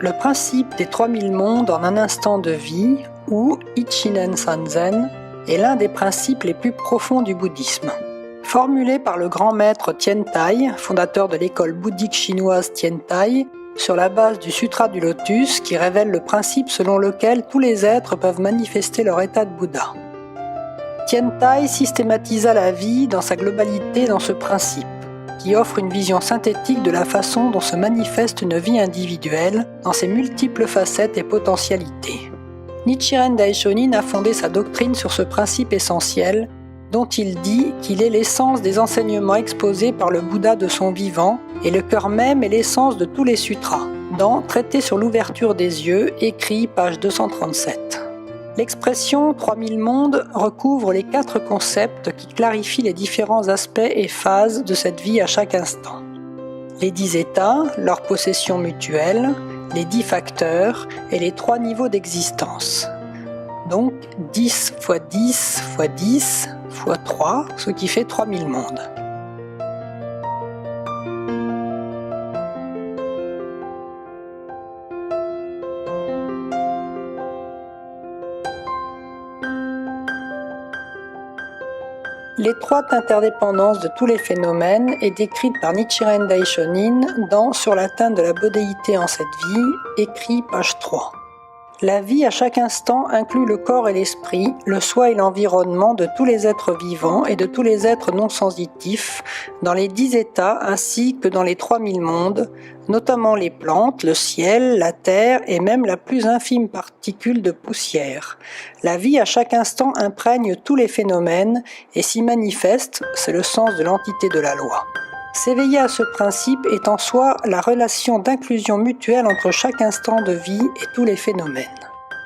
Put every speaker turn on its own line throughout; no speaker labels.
Le principe des 3000 mondes en un instant de vie, ou Ichinen Sanzen, est l'un des principes les plus profonds du bouddhisme. Formulé par le grand maître Tiantai, fondateur de l'école bouddhique chinoise Tiantai, sur la base du Sutra du Lotus qui révèle le principe selon lequel tous les êtres peuvent manifester leur état de Bouddha. Tiantai systématisa la vie dans sa globalité dans ce principe, qui offre une vision synthétique de la façon dont se manifeste une vie individuelle dans ses multiples facettes et potentialités. Nichiren Daishonin a fondé sa doctrine sur ce principe essentiel, dont il dit qu'il est l'essence des enseignements exposés par le Bouddha de son vivant et le cœur même et l'essence de tous les sutras, dans Traité sur l'ouverture des yeux, écrit page 237. L'expression 3000 mondes recouvre les 4 concepts qui clarifient les différents aspects et phases de cette vie à chaque instant. Les 10 états, leur possession mutuelle, les 10 facteurs et les 3 niveaux d'existence. Donc 10 x 10 x 10 x 3, ce qui fait 3000 mondes. L'étroite interdépendance de tous les phénomènes est décrite par Nichiren Daishonin dans Sur l'atteinte de la bodhéité en cette vie, écrit page 3. La vie à chaque instant inclut le corps et l'esprit, le soi et l'environnement de tous les êtres vivants et de tous les êtres non sensitifs, dans les 10 états ainsi que dans les 3000 mondes, notamment les plantes, le ciel, la terre et même la plus infime particule de poussière. La vie à chaque instant imprègne tous les phénomènes et s'y manifeste, c'est le sens de l'entité de la loi. S'éveiller à ce principe est en soi la relation d'inclusion mutuelle entre chaque instant de vie et tous les phénomènes.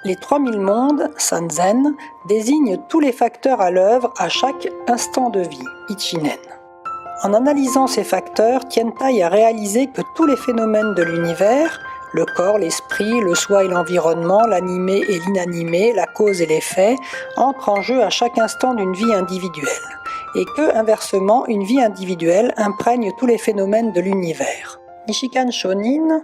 Les 3000 mondes, Sanzen, désignent tous les facteurs à l'œuvre à chaque instant de vie, Ichinen. En analysant ces facteurs, Tiantai a réalisé que tous les phénomènes de l'univers, le corps, l'esprit, le soi et l'environnement, l'animé et l'inanimé, la cause et l'effet, entrent en jeu à chaque instant d'une vie individuelle, et que, inversement, une vie individuelle imprègne tous les phénomènes de l'univers. Nichikan Shonin,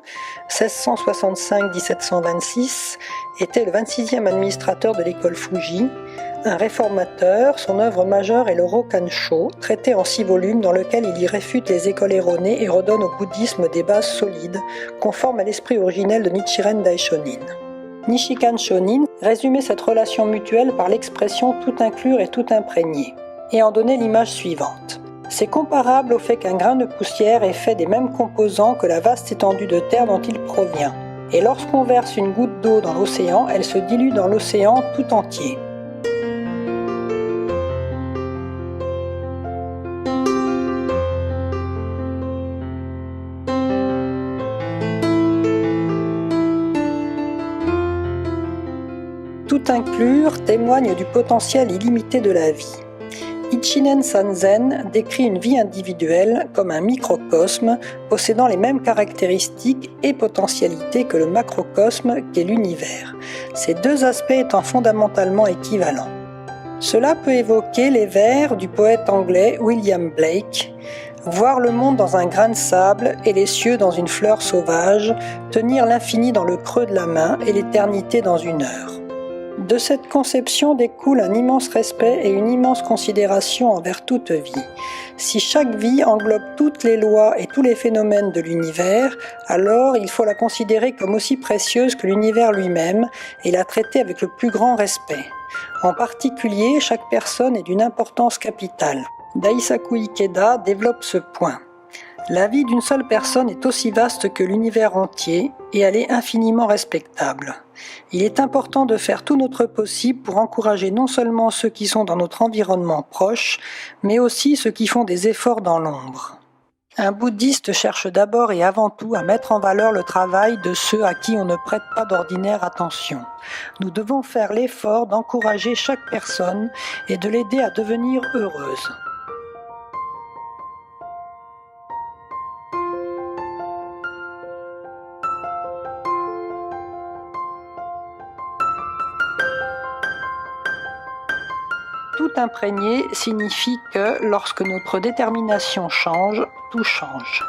1665-1726, était le 26e administrateur de l'école Fuji, un réformateur. Son œuvre majeure est le Rokansho, traité en 6 volumes dans lequel il y réfute les écoles erronées et redonne au bouddhisme des bases solides, conformes à l'esprit originel de Nichiren Daishonin. Nichikan Shonin résumait cette relation mutuelle par l'expression « tout inclure et tout imprégner » et en donnait l'image suivante. C'est comparable au fait qu'un grain de poussière est fait des mêmes composants que la vaste étendue de terre dont il provient. Et lorsqu'on verse une goutte d'eau dans l'océan, elle se dilue dans l'océan tout entier. Tout inclure témoigne du potentiel illimité de la vie. Ichinen Sanzen décrit une vie individuelle comme un microcosme possédant les mêmes caractéristiques et potentialités que le macrocosme qu'est l'univers, ces 2 aspects étant fondamentalement équivalents. Cela peut évoquer les vers du poète anglais William Blake, voir le monde dans un grain de sable et les cieux dans une fleur sauvage, tenir l'infini dans le creux de la main et l'éternité dans une heure. De cette conception découle un immense respect et une immense considération envers toute vie. Si chaque vie englobe toutes les lois et tous les phénomènes de l'univers, alors il faut la considérer comme aussi précieuse que l'univers lui-même et la traiter avec le plus grand respect. En particulier, chaque personne est d'une importance capitale. Daisaku Ikeda développe ce point. La vie d'une seule personne est aussi vaste que l'univers entier et elle est infiniment respectable. Il est important de faire tout notre possible pour encourager non seulement ceux qui sont dans notre environnement proche, mais aussi ceux qui font des efforts dans l'ombre. Un bouddhiste cherche d'abord et avant tout à mettre en valeur le travail de ceux à qui on ne prête pas d'ordinaire attention. Nous devons faire l'effort d'encourager chaque personne et de l'aider à devenir heureuse. Tout imprégné signifie que lorsque notre détermination change, tout change.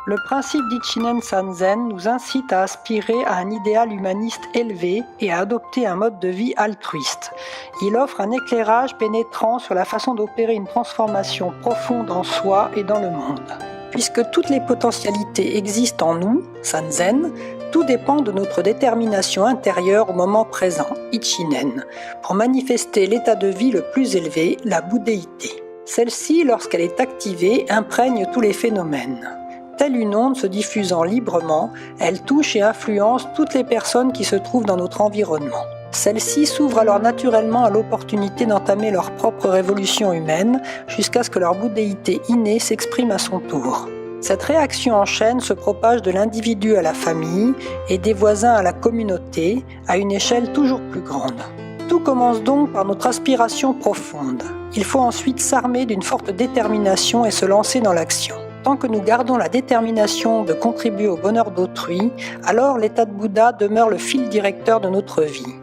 Le principe d'Ichinen Sanzen nous incite à aspirer à un idéal humaniste élevé et à adopter un mode de vie altruiste. Il offre un éclairage pénétrant sur la façon d'opérer une transformation profonde en soi et dans le monde. Puisque toutes les potentialités existent en nous, Sanzen, tout dépend de notre détermination intérieure au moment présent, Ichinen, pour manifester l'état de vie le plus élevé, la bouddhéité. Celle-ci, lorsqu'elle est activée, imprègne tous les phénomènes. Telle une onde se diffusant librement, elle touche et influence toutes les personnes qui se trouvent dans notre environnement. Celles-ci s'ouvrent alors naturellement à l'opportunité d'entamer leur propre révolution humaine jusqu'à ce que leur bouddhéité innée s'exprime à son tour. Cette réaction en chaîne se propage de l'individu à la famille et des voisins à la communauté, à une échelle toujours plus grande. Tout commence donc par notre aspiration profonde. Il faut ensuite s'armer d'une forte détermination et se lancer dans l'action. Tant que nous gardons la détermination de contribuer au bonheur d'autrui, alors l'état de Bouddha demeure le fil directeur de notre vie.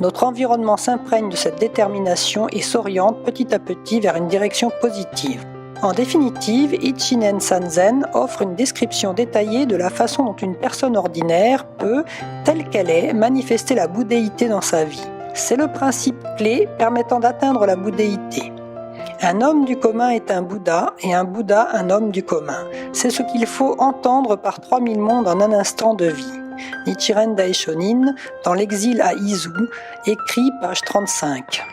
Notre environnement s'imprègne de cette détermination et s'oriente petit à petit vers une direction positive. En définitive, Ichinen Sanzen offre une description détaillée de la façon dont une personne ordinaire peut, telle qu'elle est, manifester la bouddhéité dans sa vie. C'est le principe clé permettant d'atteindre la bouddhéité. Un homme du commun est un Bouddha et un Bouddha un homme du commun. C'est ce qu'il faut entendre par 3000 mondes en un instant de vie. Nichiren Daishonin, dans l'exil à Izu, écrit page 35.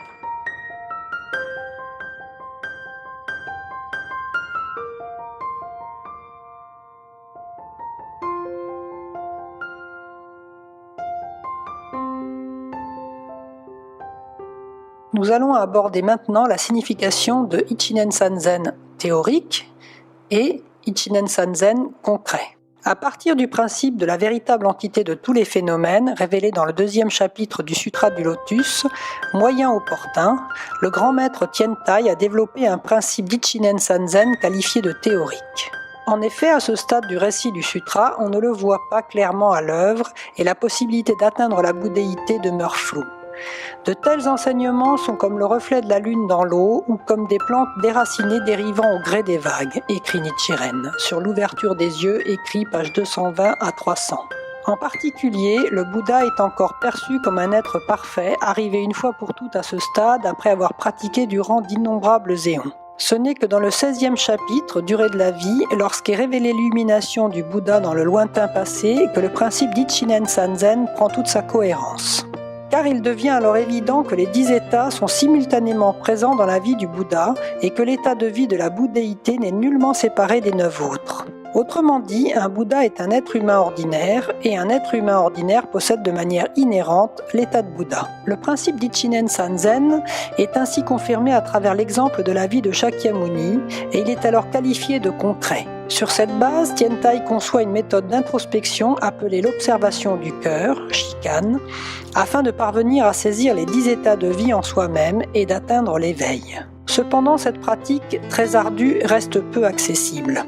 Nous allons aborder maintenant la signification de Ichinen Sanzen théorique et Ichinen Sanzen concret. À partir du principe de la véritable entité de tous les phénomènes, révélé dans le 2e chapitre du Sutra du Lotus, moyen opportun, le grand maître Tiantai a développé un principe d'Ichinen Sanzen qualifié de théorique. En effet, à ce stade du récit du sutra, on ne le voit pas clairement à l'œuvre et la possibilité d'atteindre la bouddhéité demeure floue. De tels enseignements sont comme le reflet de la lune dans l'eau ou comme des plantes déracinées dérivant au gré des vagues, écrit Nichiren, sur l'ouverture des yeux, écrit page 220 à 300. En particulier, le Bouddha est encore perçu comme un être parfait, arrivé une fois pour toutes à ce stade après avoir pratiqué durant d'innombrables éons. Ce n'est que dans le 16e chapitre, Durée de la vie, lorsqu'est révélée l'illumination du Bouddha dans le lointain passé, que le principe d'Ichinen Sanzen prend toute sa cohérence. Car il devient alors évident que les 10 états sont simultanément présents dans la vie du Bouddha et que l'état de vie de la bouddhéité n'est nullement séparé des 9 autres. Autrement dit, un Bouddha est un être humain ordinaire et un être humain ordinaire possède de manière inhérente l'état de Bouddha. Le principe d'Ichinen Sanzen est ainsi confirmé à travers l'exemple de la vie de Shakyamuni et il est alors qualifié de concret. Sur cette base, Tiantai conçoit une méthode d'introspection appelée l'observation du cœur, Shikan, afin de parvenir à saisir les 10 états de vie en soi-même et d'atteindre l'éveil. Cependant, cette pratique, très ardue, reste peu accessible.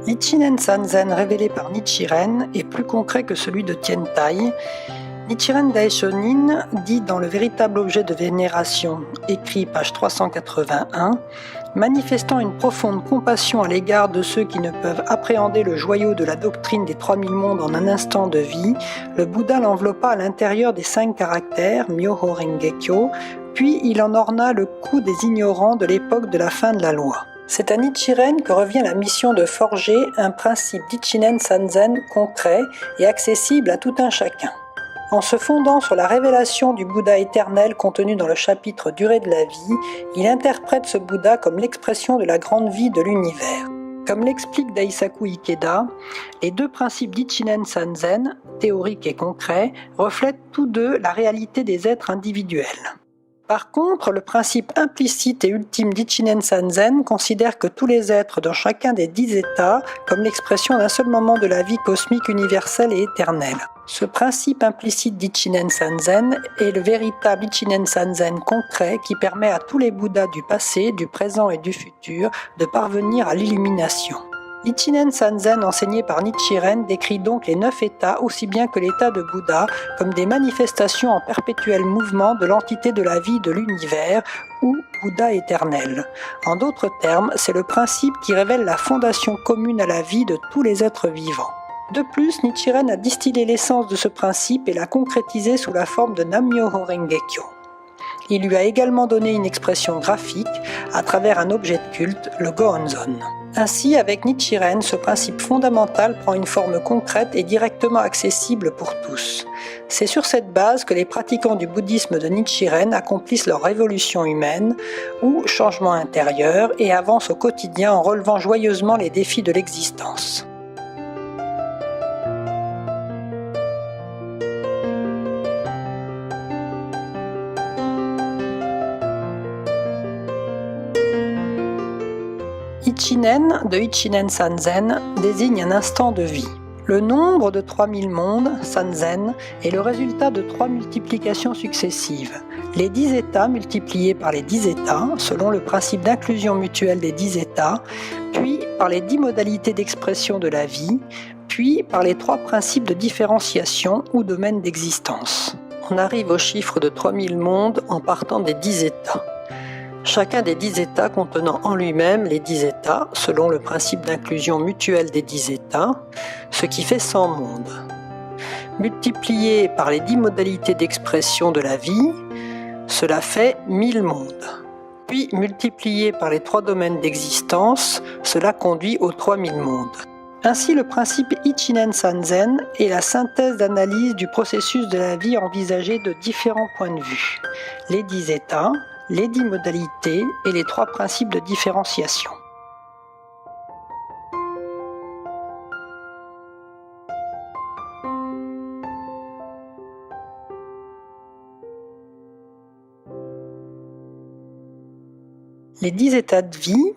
Ichinen Sanzen révélé par Nichiren est plus concret que celui de Tiantai. Nichiren Daishonin dit dans Le véritable objet de vénération, écrit page 381, manifestant une profonde compassion à l'égard de ceux qui ne peuvent appréhender le joyau de la doctrine des 3000 mondes en un instant de vie, le Bouddha l'enveloppa à l'intérieur des 5 caractères, Myoho Renge-kyo, puis il en orna le cou des ignorants de l'époque de la fin de la loi. C'est à Nichiren que revient la mission de forger un principe d'Ichinen Sanzen concret et accessible à tout un chacun. En se fondant sur la révélation du Bouddha éternel contenu dans le chapitre Durée de la vie, il interprète ce Bouddha comme l'expression de la grande vie de l'univers. Comme l'explique Daisaku Ikeda, les 2 principes d'Ichinen Sanzen, théorique et concret, reflètent tous deux la réalité des êtres individuels. Par contre, le principe implicite et ultime d'Ichinen Sanzen considère que tous les êtres dans chacun des 10 états comme l'expression d'un seul moment de la vie cosmique universelle et éternelle. Ce principe implicite d'Ichinen Sanzen est le véritable Ichinen Sanzen concret qui permet à tous les Bouddhas du passé, du présent et du futur de parvenir à l'illumination. Ichinen Sanzen enseigné par Nichiren décrit donc les 9 états aussi bien que l'état de Bouddha comme des manifestations en perpétuel mouvement de l'entité de la vie de l'univers ou Bouddha éternel. En d'autres termes, c'est le principe qui révèle la fondation commune à la vie de tous les êtres vivants. De plus, Nichiren a distillé l'essence de ce principe et l'a concrétisé sous la forme de Nam-myoho Renge-kyo. Il lui a également donné une expression graphique à travers un objet de culte, le Gohonzon. Ainsi, avec Nichiren, ce principe fondamental prend une forme concrète et directement accessible pour tous. C'est sur cette base que les pratiquants du bouddhisme de Nichiren accomplissent leur révolution humaine ou changement intérieur et avancent au quotidien en relevant joyeusement les défis de l'existence. Ichinen de Ichinen Sanzen désigne un instant de vie. Le nombre de 3000 mondes, Sanzen, est le résultat de 3 multiplications successives. Les 10 états multipliés par les 10 états, selon le principe d'inclusion mutuelle des 10 états, puis par les 10 modalités d'expression de la vie, puis par les 3 principes de différenciation ou domaines d'existence. On arrive au chiffre de 3000 mondes en partant des 10 états. Chacun des 10 états contenant en lui-même les 10 états, selon le principe d'inclusion mutuelle des 10 états, ce qui fait 100 mondes. Multiplié par les 10 modalités d'expression de la vie, cela fait 1000 mondes. Puis multiplié par les 3 domaines d'existence, cela conduit aux 3000 mondes. Ainsi, le principe Ichinen Sanzen est la synthèse d'analyse du processus de la vie envisagé de différents points de vue. Les 10 états, les 10 modalités et les 3 principes de différenciation. Les 10 états de vie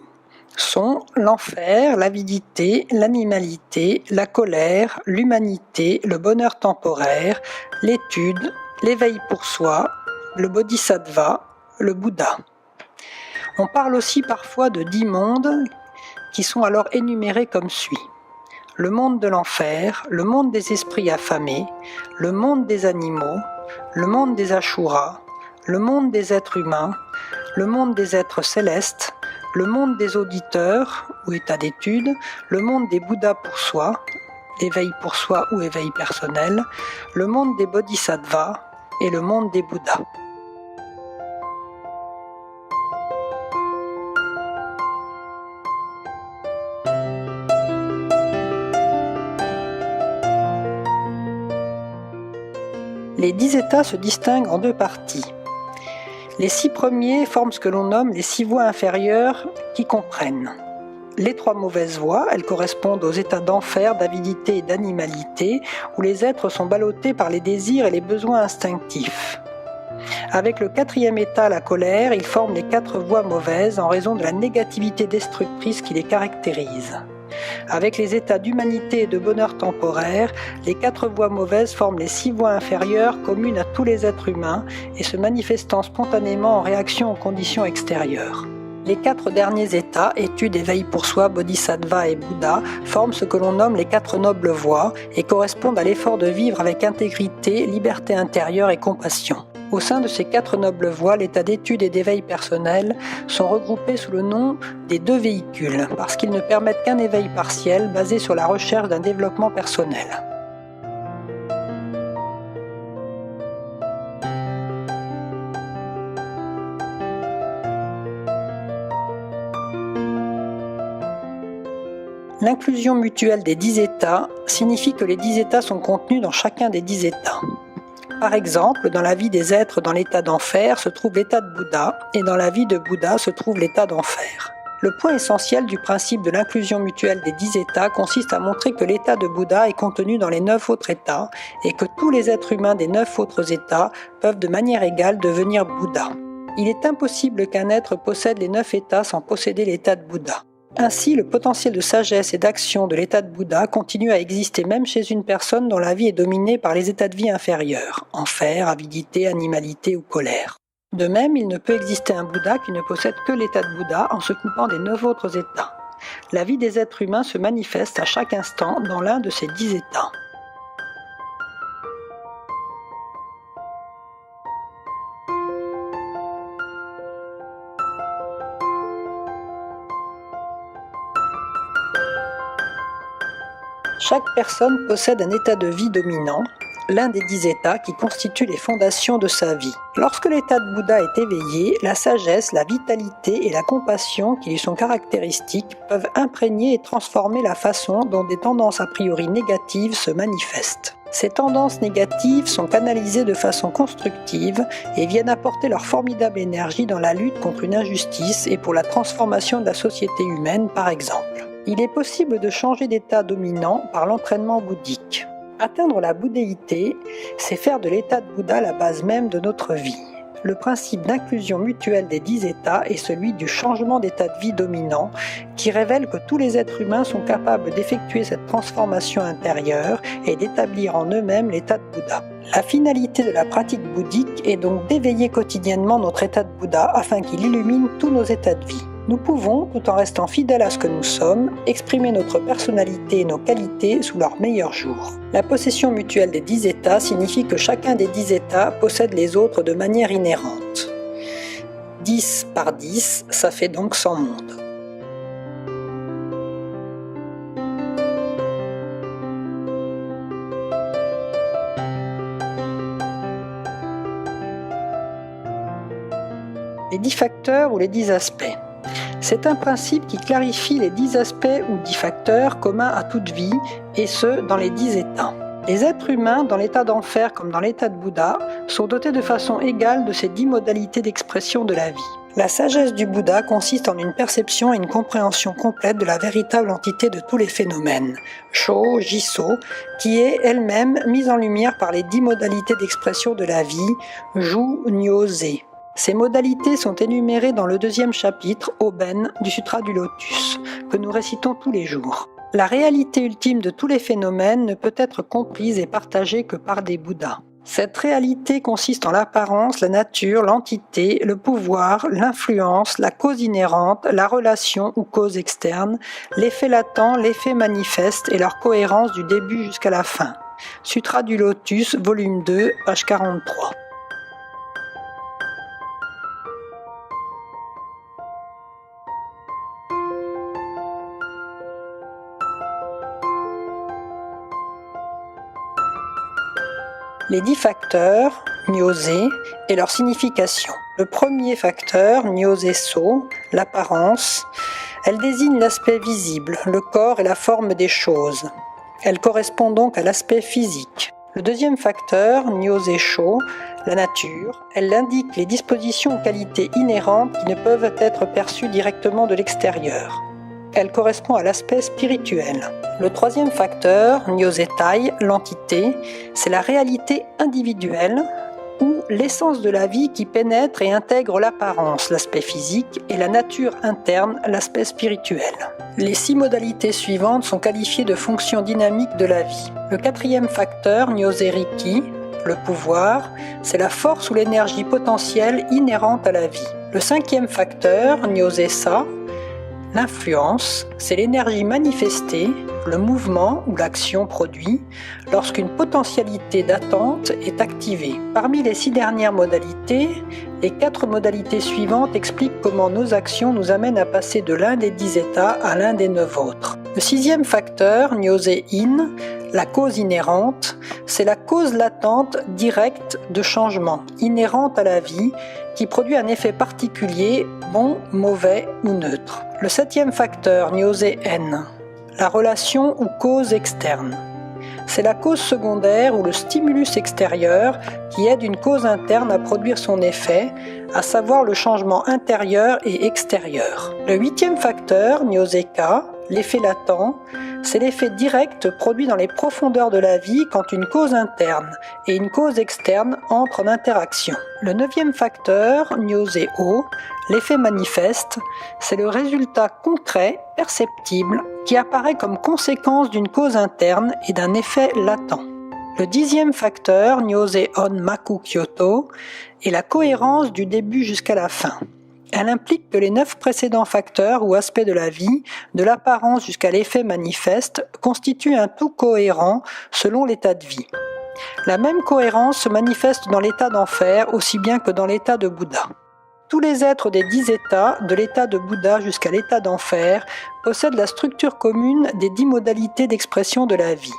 sont l'enfer, l'avidité, l'animalité, la colère, l'humanité, le bonheur temporaire, l'étude, l'éveil pour soi, le bodhisattva, le Bouddha. On parle aussi parfois de 10 mondes qui sont alors énumérés comme suit. Le monde de l'enfer, le monde des esprits affamés, le monde des animaux, le monde des Ashuras, le monde des êtres humains, le monde des êtres célestes, le monde des auditeurs ou état d'étude, le monde des Bouddhas pour soi, éveil pour soi ou éveil personnel, le monde des bodhisattvas et le monde des Bouddhas. Les 10 états se distinguent en 2 parties. Les 6 premiers forment ce que l'on nomme les 6 voies inférieures qui comprennent les 3 mauvaises voies, elles correspondent aux états d'enfer, d'avidité et d'animalité, où les êtres sont ballottés par les désirs et les besoins instinctifs. Avec le 4e état, la colère, ils forment les 4 voies mauvaises en raison de la négativité destructrice qui les caractérise. Avec les états d'humanité et de bonheur temporaire, les 4 voies mauvaises forment les 6 voies inférieures communes à tous les êtres humains et se manifestant spontanément en réaction aux conditions extérieures. Les 4 derniers états, étude, éveil pour soi, bodhisattva et Bouddha, forment ce que l'on nomme les 4 nobles voies et correspondent à l'effort de vivre avec intégrité, liberté intérieure et compassion. Au sein de ces 4 nobles voies, l'état d'étude et d'éveil personnel sont regroupés sous le nom des 2 véhicules, parce qu'ils ne permettent qu'un éveil partiel basé sur la recherche d'un développement personnel. L'inclusion mutuelle des 10 états signifie que les 10 états sont contenus dans chacun des 10 états. Par exemple, dans la vie des êtres dans l'état d'enfer se trouve l'état de Bouddha, et dans la vie de Bouddha se trouve l'état d'enfer. Le point essentiel du principe de l'inclusion mutuelle des 10 états consiste à montrer que l'état de Bouddha est contenu dans les 9 autres états, et que tous les êtres humains des 9 autres états peuvent de manière égale devenir Bouddha. Il est impossible qu'un être possède les 9 états sans posséder l'état de Bouddha. Ainsi, le potentiel de sagesse et d'action de l'état de Bouddha continue à exister même chez une personne dont la vie est dominée par les états de vie inférieurs, enfer, avidité, animalité ou colère. De même, il ne peut exister un Bouddha qui ne possède que l'état de Bouddha en se coupant des 9 autres états. La vie des êtres humains se manifeste à chaque instant dans l'un de ces 10 états. Chaque personne possède un état de vie dominant, l'un des 10 états qui constituent les fondations de sa vie. Lorsque l'état de Bouddha est éveillé, la sagesse, la vitalité et la compassion qui lui sont caractéristiques peuvent imprégner et transformer la façon dont des tendances a priori négatives se manifestent. Ces tendances négatives sont canalisées de façon constructive et viennent apporter leur formidable énergie dans la lutte contre une injustice et pour la transformation de la société humaine, par exemple. Il est possible de changer d'état dominant par l'entraînement bouddhique. Atteindre la bouddhéité, c'est faire de l'état de Bouddha la base même de notre vie. Le principe d'inclusion mutuelle des 10 états est celui du changement d'état de vie dominant qui révèle que tous les êtres humains sont capables d'effectuer cette transformation intérieure et d'établir en eux-mêmes l'état de Bouddha. La finalité de la pratique bouddhique est donc d'éveiller quotidiennement notre état de Bouddha afin qu'il illumine tous nos états de vie. Nous pouvons, tout en restant fidèles à ce que nous sommes, exprimer notre personnalité et nos qualités sous leur meilleur jour. La possession mutuelle des 10 états signifie que chacun des 10 états possède les autres de manière inhérente. 10 par 10, ça fait donc 100 mondes. Les 10 facteurs ou les 10 aspects. C'est un principe qui clarifie les 10 aspects ou 10 facteurs communs à toute vie, et ce, dans les 10 états. Les êtres humains, dans l'état d'enfer comme dans l'état de Bouddha, sont dotés de façon égale de ces 10 modalités d'expression de la vie. La sagesse du Bouddha consiste en une perception et une compréhension complète de la véritable entité de tous les phénomènes, Sho, Jiso, qui est elle-même mise en lumière par les 10 modalités d'expression de la vie, Ju, Nyo-ze. Ces modalités sont énumérées dans le 2e chapitre, Oben, du Sutra du Lotus, que nous récitons tous les jours. La réalité ultime de tous les phénomènes ne peut être comprise et partagée que par des Bouddhas. Cette réalité consiste en l'apparence, la nature, l'entité, le pouvoir, l'influence, la cause inhérente, la relation ou cause externe, l'effet latent, l'effet manifeste et leur cohérence du début jusqu'à la fin. Sutra du Lotus, volume 2, page 43. Les 10 facteurs, Nyo-ze, et leur signification. Le premier facteur, Nyo-ze-so, l'apparence, elle désigne l'aspect visible, le corps et la forme des choses. Elle correspond donc à l'aspect physique. Le deuxième facteur, Nyo-ze-sho, la nature, elle indique les dispositions ou qualités inhérentes qui ne peuvent être perçues directement de l'extérieur. Elle correspond à l'aspect spirituel. Le troisième facteur, Nyo-ze-tai, l'entité, c'est la réalité individuelle ou l'essence de la vie qui pénètre et intègre l'apparence, l'aspect physique, et la nature interne, l'aspect spirituel. Les 6 modalités suivantes sont qualifiées de fonctions dynamiques de la vie. Le quatrième facteur, Nyo-ze-riki, le pouvoir, c'est la force ou l'énergie potentielle inhérente à la vie. Le cinquième facteur, Nyo-ze-sa, l'influence, c'est l'énergie manifestée, le mouvement ou l'action produit, lorsqu'une potentialité d'attente est activée. Parmi les 6 dernières modalités, les 4 modalités suivantes expliquent comment nos actions nous amènent à passer de l'un des 10 états à l'un des 9 autres. Le 6e facteur, Nyo-ze-in, la cause inhérente, c'est la cause latente directe de changement, inhérente à la vie, qui produit un effet particulier, bon, mauvais ou neutre. Le 7e facteur, Nyo-ze-en, la relation ou cause externe. C'est la cause secondaire ou le stimulus extérieur qui aide une cause interne à produire son effet, à savoir le changement intérieur et extérieur. Le 8e facteur, Nyo-ze-ka, l'effet latent, c'est l'effet direct produit dans les profondeurs de la vie quand une cause interne et une cause externe entrent en interaction. Le 9e facteur, Nyo-ze-o, l'effet manifeste, c'est le résultat concret, perceptible, qui apparaît comme conséquence d'une cause interne et d'un effet latent. Le 10e facteur, Nyo-ze-on Maku Kyoto, est la cohérence du début jusqu'à la fin. Elle implique que les 9 précédents facteurs ou aspects de la vie, de l'apparence jusqu'à l'effet manifeste, constituent un tout cohérent selon l'état de vie. La même cohérence se manifeste dans l'état d'enfer aussi bien que dans l'état de Bouddha. Tous les êtres des 10 états, de l'état de Bouddha jusqu'à l'état d'enfer, possèdent la structure commune des 10 modalités d'expression de la vie.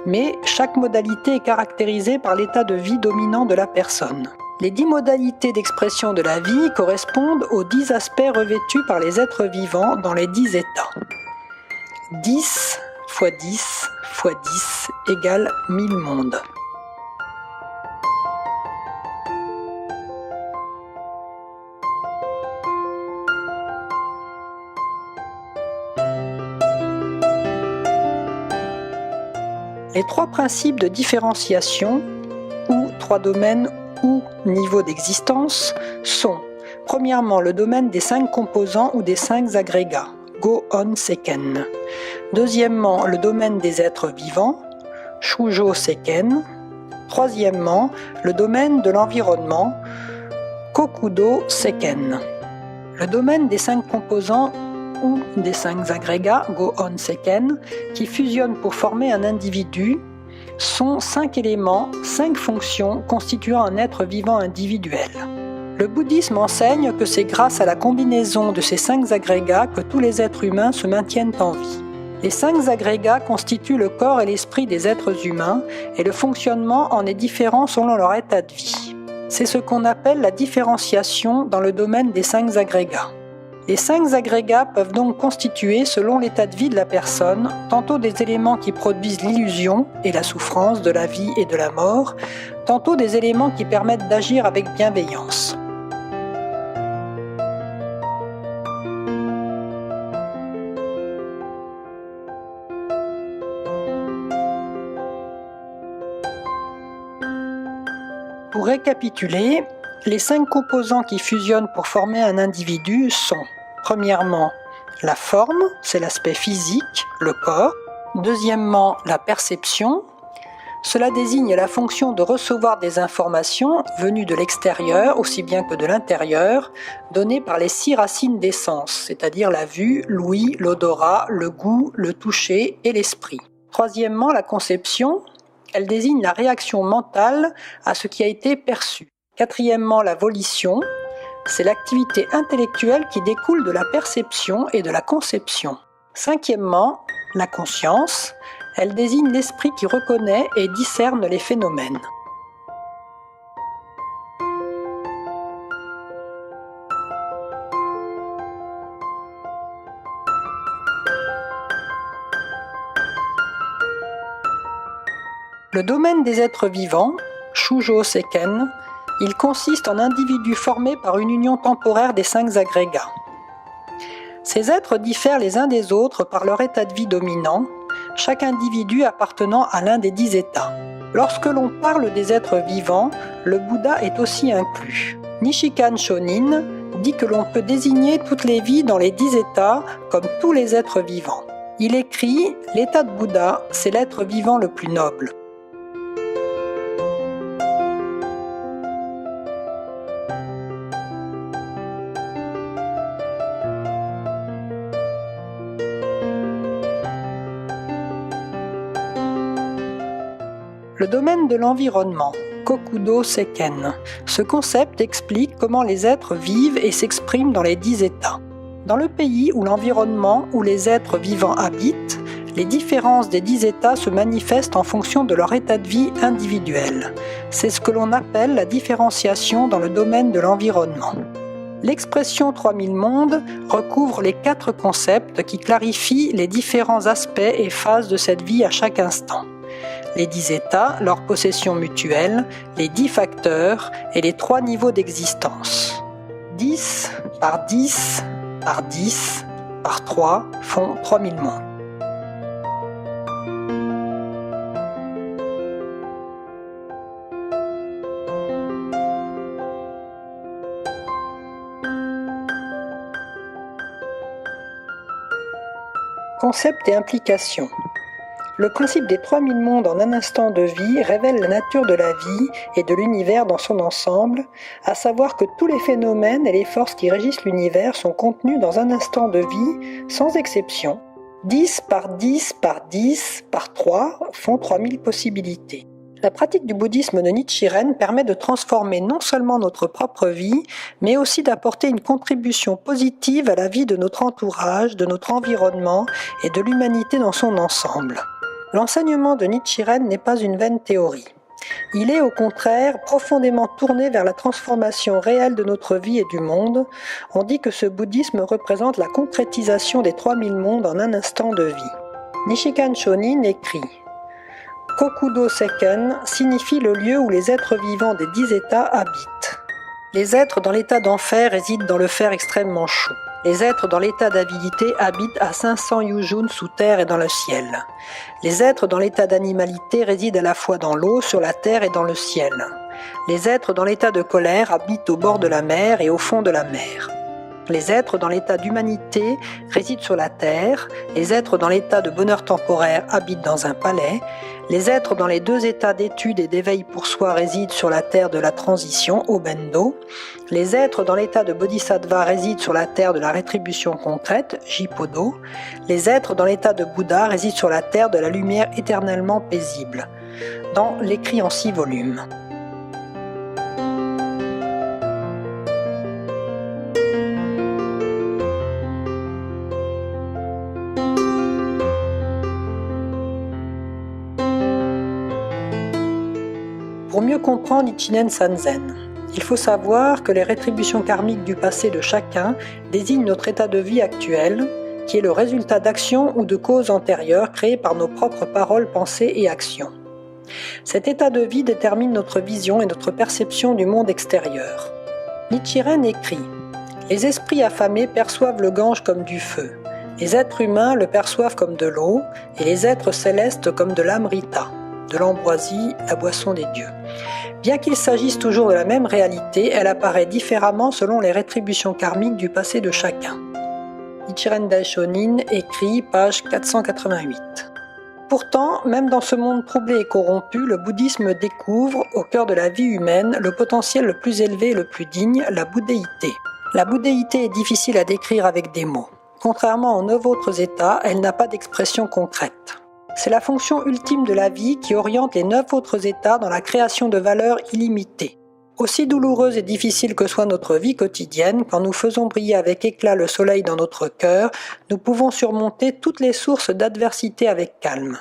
Mais chaque modalité est caractérisée par l'état de vie dominant de la personne. Les 10 modalités d'expression de la vie correspondent aux 10 aspects revêtus par les êtres vivants dans les 10 états. 10 fois 10 fois 10 égale 1000 mondes. Les 3 principes de différenciation, ou 3 domaines ou niveaux d'existence, sont premièrement le domaine des 5 composants ou des 5 agrégats, Go-On Seiken. Deuxièmement, le domaine des êtres vivants, Shujo Seiken. Troisièmement, le domaine de l'environnement, Kokudo Seiken. Le domaine des 5 composants ou des 5 agrégats, Go-On Seiken, qui fusionnent pour former un individu, sont 5 éléments, 5 fonctions constituant un être vivant individuel. Le bouddhisme enseigne que c'est grâce à la combinaison de ces 5 agrégats que tous les êtres humains se maintiennent en vie. Les 5 agrégats constituent le corps et l'esprit des êtres humains et le fonctionnement en est différent selon leur état de vie. C'est ce qu'on appelle la différenciation dans le domaine des 5 agrégats. Les 5 agrégats peuvent donc constituer, selon l'état de vie de la personne, tantôt des éléments qui produisent l'illusion et la souffrance de la vie et de la mort, tantôt des éléments qui permettent d'agir avec bienveillance. Pour récapituler, les 5 composants qui fusionnent pour former un individu sont, premièrement, la forme, c'est l'aspect physique, le corps. Deuxièmement, la perception. Cela désigne la fonction de recevoir des informations venues de l'extérieur, aussi bien que de l'intérieur, données par les 6 racines des sens, c'est-à-dire la vue, l'ouïe, l'odorat, le goût, le toucher et l'esprit. Troisièmement, la conception. Elle désigne la réaction mentale à ce qui a été perçu. Quatrièmement, la volition. C'est l'activité intellectuelle qui découle de la perception et de la conception. Cinquièmement, la conscience. Elle désigne l'esprit qui reconnaît et discerne les phénomènes. Le domaine des êtres vivants, Shujo Seiken, il consiste en individus formés par une union temporaire des 5 agrégats. Ces êtres diffèrent les uns des autres par leur état de vie dominant, chaque individu appartenant à l'un des 10 états. Lorsque l'on parle des êtres vivants, le Bouddha est aussi inclus. Nichikan Shonin dit que l'on peut désigner toutes les vies dans les 10 états comme tous les êtres vivants. Il écrit « L'état de Bouddha, c'est l'être vivant le plus noble ». Le domaine de l'environnement, Kokudo Seiken. Ce concept explique comment les êtres vivent et s'expriment dans les 10 états. Dans le pays où l'environnement où les êtres vivants habitent, les différences des 10 états se manifestent en fonction de leur état de vie individuel. C'est ce que l'on appelle la différenciation dans le domaine de l'environnement. L'expression 3000 mondes recouvre les 4 concepts qui clarifient les différents aspects et phases de cette vie à chaque instant. Les 10 états, leur possession mutuelle, les 10 facteurs et les 3 niveaux d'existence. 10 par 10 par 10 par 3 font 3000 mondes. Concept et implication. Le principe des 3000 mondes en un instant de vie révèle la nature de la vie et de l'univers dans son ensemble, à savoir que tous les phénomènes et les forces qui régissent l'univers sont contenus dans un instant de vie, sans exception. 10 par 10 par 10 par 3 font 3000 possibilités. La pratique du bouddhisme de Nichiren permet de transformer non seulement notre propre vie, mais aussi d'apporter une contribution positive à la vie de notre entourage, de notre environnement et de l'humanité dans son ensemble. L'enseignement de Nichiren n'est pas une vaine théorie. Il est au contraire profondément tourné vers la transformation réelle de notre vie et du monde. On dit que ce bouddhisme représente la concrétisation des 3000 mondes en un instant de vie. Nichikan Shonin écrit « Kokudo Seiken signifie le lieu où les êtres vivants des 10 états habitent. Les êtres dans l'état d'enfer résident dans le fer extrêmement chaud. Les êtres dans l'état d'avidité habitent à 500 yujun sous terre et dans le ciel. Les êtres dans l'état d'animalité résident à la fois dans l'eau, sur la terre et dans le ciel. Les êtres dans l'état de colère habitent au bord de la mer et au fond de la mer. Les êtres dans l'état d'humanité résident sur la terre. Les êtres dans l'état de bonheur temporaire habitent dans un palais. Les êtres dans les 2 états d'étude et d'éveil pour soi résident sur la terre de la transition, au Bendo. Les êtres dans l'état de Bodhisattva résident sur la terre de la rétribution concrète, Jipodo. Les êtres dans l'état de Bouddha résident sur la terre de la lumière éternellement paisible. Dans l'écrit en 6 volumes. Pour mieux comprendre Ichinen Sanzen, il faut savoir que les rétributions karmiques du passé de chacun désignent notre état de vie actuel, qui est le résultat d'actions ou de causes antérieures créées par nos propres paroles, pensées et actions. Cet état de vie détermine notre vision et notre perception du monde extérieur. Nichiren écrit « Les esprits affamés perçoivent le Gange comme du feu, les êtres humains le perçoivent comme de l'eau, et les êtres célestes comme de l'amrita, de l'ambroisie, la boisson des dieux. Bien qu'il s'agisse toujours de la même réalité, elle apparaît différemment selon les rétributions karmiques du passé de chacun. » Nichiren Daishonin écrit, page 488. Pourtant, même dans ce monde troublé et corrompu, le bouddhisme découvre, au cœur de la vie humaine, le potentiel le plus élevé et le plus digne, la bouddhéité. La bouddhéité est difficile à décrire avec des mots. Contrairement aux 9 autres états, elle n'a pas d'expression concrète. C'est la fonction ultime de la vie qui oriente les 9 autres états dans la création de valeurs illimitées. Aussi douloureuse et difficile que soit notre vie quotidienne, quand nous faisons briller avec éclat le soleil dans notre cœur, nous pouvons surmonter toutes les sources d'adversité avec calme.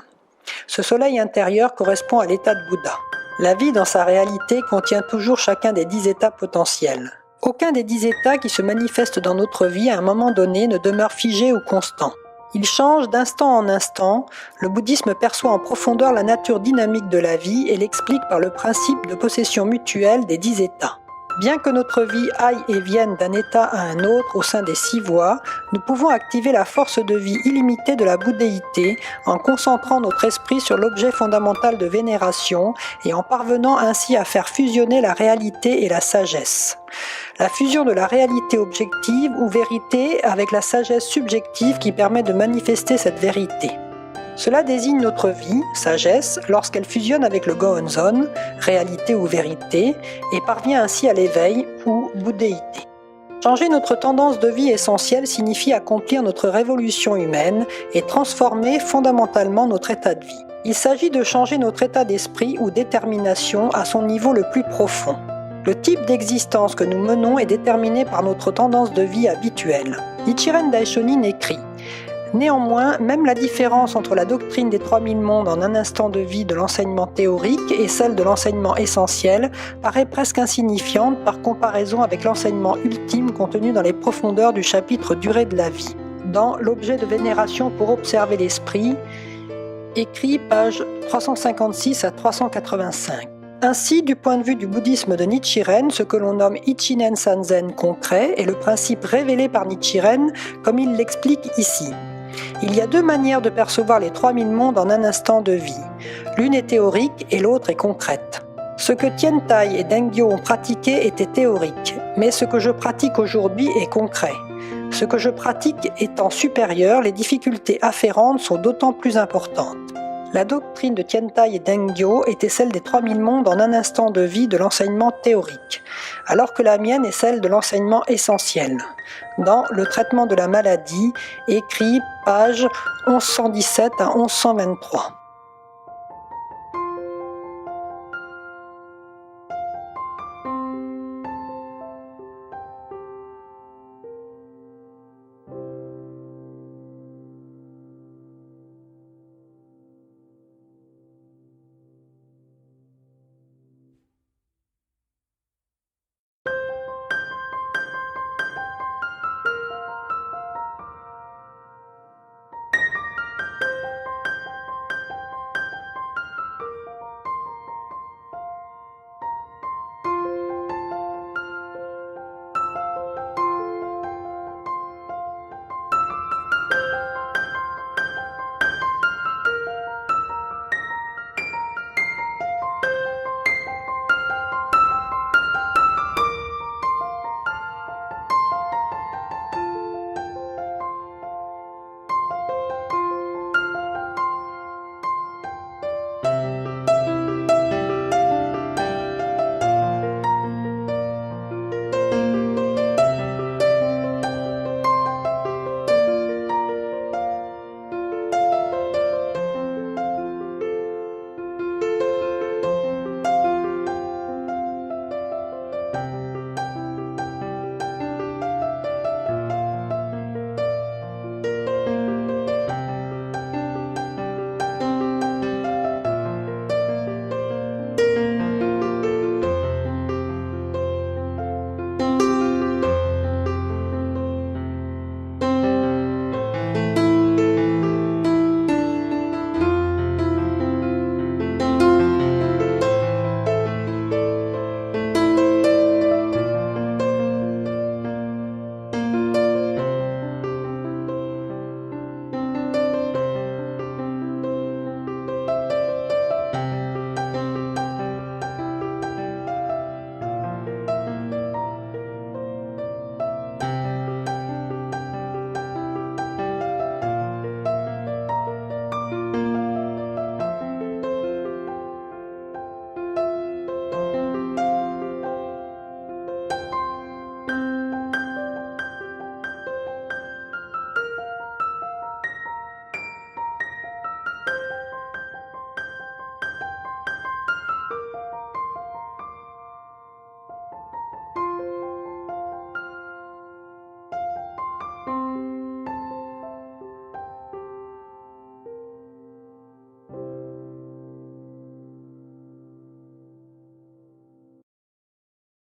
Ce soleil intérieur correspond à l'état de Bouddha. La vie dans sa réalité contient toujours chacun des 10 états potentiels. Aucun des 10 états qui se manifestent dans notre vie à un moment donné ne demeure figé ou constant. Il change d'instant en instant. Le bouddhisme perçoit en profondeur la nature dynamique de la vie et l'explique par le principe de possession mutuelle des 10 états. Bien que notre vie aille et vienne d'un état à un autre au sein des 6 voies, nous pouvons activer la force de vie illimitée de la bouddhéité en concentrant notre esprit sur l'objet fondamental de vénération et en parvenant ainsi à faire fusionner la réalité et la sagesse. La fusion de la réalité objective ou vérité avec la sagesse subjective qui permet de manifester cette vérité. Cela désigne notre vie, sagesse, lorsqu'elle fusionne avec le Gohonzon, réalité ou vérité, et parvient ainsi à l'éveil ou bouddhéité. Changer notre tendance de vie essentielle signifie accomplir notre révolution humaine et transformer fondamentalement notre état de vie. Il s'agit de changer notre état d'esprit ou détermination à son niveau le plus profond. Le type d'existence que nous menons est déterminé par notre tendance de vie habituelle. Nichiren Daishonin écrit « Néanmoins, même la différence entre la doctrine des 3000 mondes en un instant de vie de l'enseignement théorique et celle de l'enseignement essentiel paraît presque insignifiante par comparaison avec l'enseignement ultime contenu dans les profondeurs du chapitre Durée de la vie, dans L'objet de vénération pour observer l'esprit », écrit page 356 à 385. Ainsi, du point de vue du bouddhisme de Nichiren, ce que l'on nomme Ichinen Sanzen concret est le principe révélé par Nichiren comme il l'explique ici. Il y a 2 manières de percevoir les 3000 mondes en un instant de vie. L'une est théorique et l'autre est concrète. Ce que Tiantai et Dengyo ont pratiqué était théorique, mais ce que je pratique aujourd'hui est concret. Ce que je pratique étant supérieur, les difficultés afférentes sont d'autant plus importantes. La doctrine de Tiantai et Dengyo était celle des 3000 mondes en un instant de vie de l'enseignement théorique, alors que la mienne est celle de l'enseignement essentiel. Dans Le traitement de la maladie, écrit page 1117 à 1123.